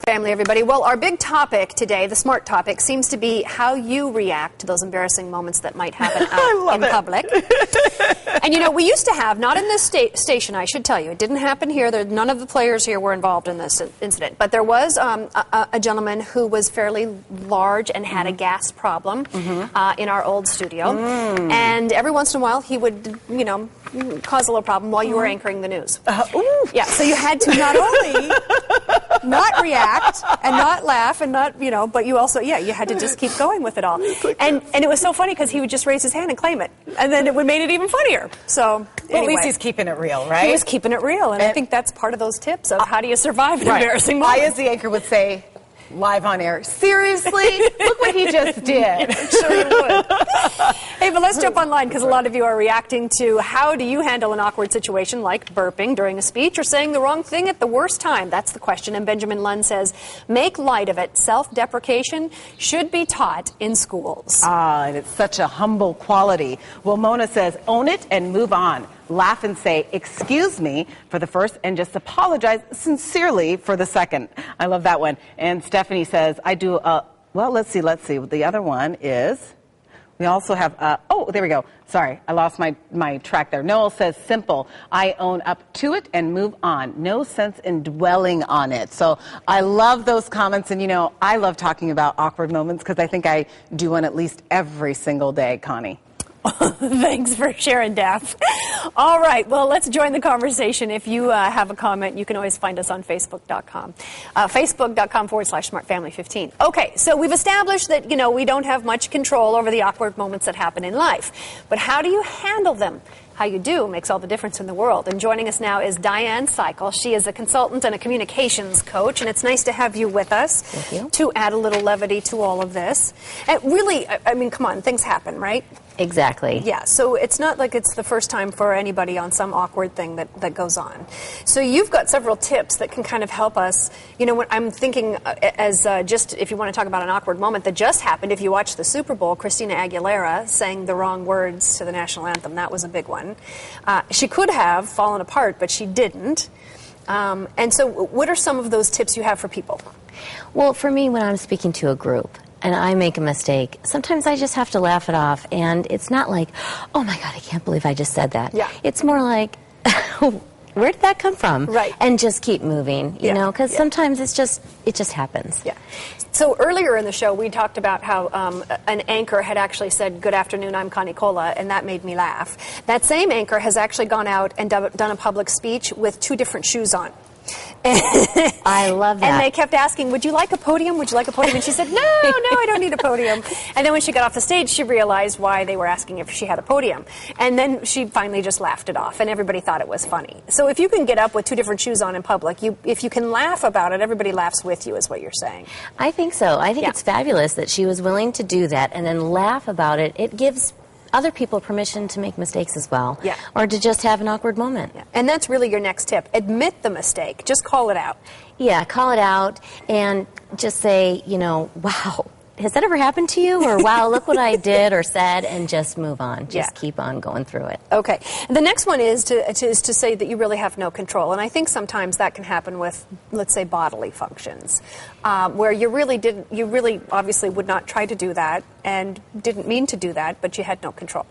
Family, everybody. Well, our big topic today, the smart topic, seems to be how you react to those embarrassing moments that might happen out in public. And you know, we used to have, not in this station, I should tell you, it didn't happen here. None of the players here were involved in this incident. But there was a gentleman who was fairly large and had a gas problem in our old studio. And every once in a while, he would, you know, cause a little problem while you were anchoring the news. Yeah, so you had to not only not react and not laugh and not, you know, but you also, yeah, you had to just keep going with it all. And it was so funny because he would just raise his hand and claim it. And then it made it even funnier. So, well, at least he's keeping it real, right? He was keeping it real. And I think that's part of those tips of how do you survive an embarrassing moment. I, as the anchor, would say, live on air, seriously? Look what he just did. I'm sure you would. Hey, but let's jump online because a lot of you are reacting to how do you handle an awkward situation like burping during a speech or saying the wrong thing at the worst time? That's the question. And Benjamin Lund says, make light of it. Self-deprecation should be taught in schools. Ah, and it's such a humble quality. Well, Mona says, own it and move on. Laugh and say, excuse me for the first, and just apologize sincerely for the second. I love that one. And Stephanie says, I do, well, let's see. The other one is, we also have, oh, there we go. Sorry, I lost my track there. Noel says, simple. I own up to it and move on. No sense in dwelling on it. So I love those comments. And, you know, I love talking about awkward moments because I think I do one at least every single day, Connie. Thanks for sharing, Daph. All right, well, let's join the conversation. If you have a comment, you can always find us on Facebook.com. Facebook.com/SmartFamily15. Okay, so we've established that, you know, we don't have much control over the awkward moments that happen in life. But how do you handle them? How you do makes all the difference in the world. And joining us now is Diane Cycle. She is a consultant and a communications coach, and it's nice to have you with us. Thank you. To add a little levity to all of this. And really, I mean, come on, things happen, right? Exactly. Yeah, so it's not like it's the first time for anybody on some awkward thing that goes on. So you've got several tips that can kind of help us. You know, what I'm thinking as just if you want to talk about an awkward moment that just happened, if you watched the Super Bowl, Christina Aguilera sang the wrong words to the national anthem. That was a big one. She could have fallen apart, but she didn't. And so what are some of those tips you have for people? Well, for me, when I'm speaking to a group, and I make a mistake, sometimes I just have to laugh it off. And it's not like, oh, my God, I can't believe I just said that. Yeah. It's more like, where did that come from? Right. And just keep moving, you know, because sometimes it just happens. Yeah. So earlier in the show, we talked about how an anchor had actually said, good afternoon, I'm Connie Cola, and that made me laugh. That same anchor has actually gone out and done a public speech with 2 different shoes on. I love that. And they kept asking, would you like a podium? Would you like a podium? And she said, no, I don't need a podium. And then when she got off the stage, she realized why they were asking if she had a podium. And then she finally just laughed it off, and everybody thought it was funny. So if you can get up with 2 different shoes on in public, if you can laugh about it, everybody laughs with you, is what you're saying. I think so. I think it's fabulous that she was willing to do that and then laugh about it. It gives other people permission to make mistakes as well. Yeah. Or to just have an awkward moment. Yeah. And that's really your next tip. Admit the mistake. Just call it out. Yeah, call it out and just say, you know, wow, has that ever happened to you? Or, wow, look what I did or said, and just move on. Just keep on going through it. Okay. The next one is to say that you really have no control. And I think sometimes that can happen with, let's say, bodily functions, where you really obviously would not try to do that and didn't mean to do that, but you had no control.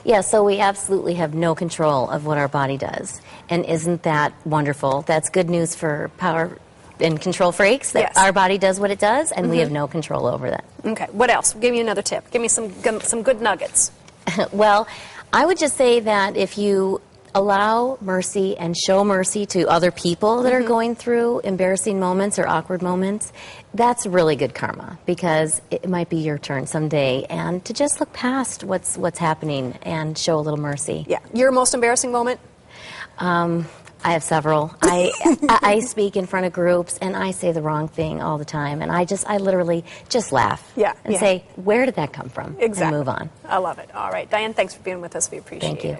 Yeah, so we absolutely have no control of what our body does. And isn't that wonderful? That's good news for power and control freaks, that our body does what it does, and we have no control over that. Okay. What else? Give me another tip. Give me some good nuggets. Well, I would just say that if you allow mercy and show mercy to other people that are going through embarrassing moments or awkward moments, that's really good karma, because it might be your turn someday, and to just look past what's happening and show a little mercy. Yeah. Your most embarrassing moment? I have several. I speak in front of groups, and I say the wrong thing all the time, and I literally just laugh and say, where did that come from? Exactly. And move on. I love it. All right. Diane, thanks for being with us. We appreciate it. Thank you.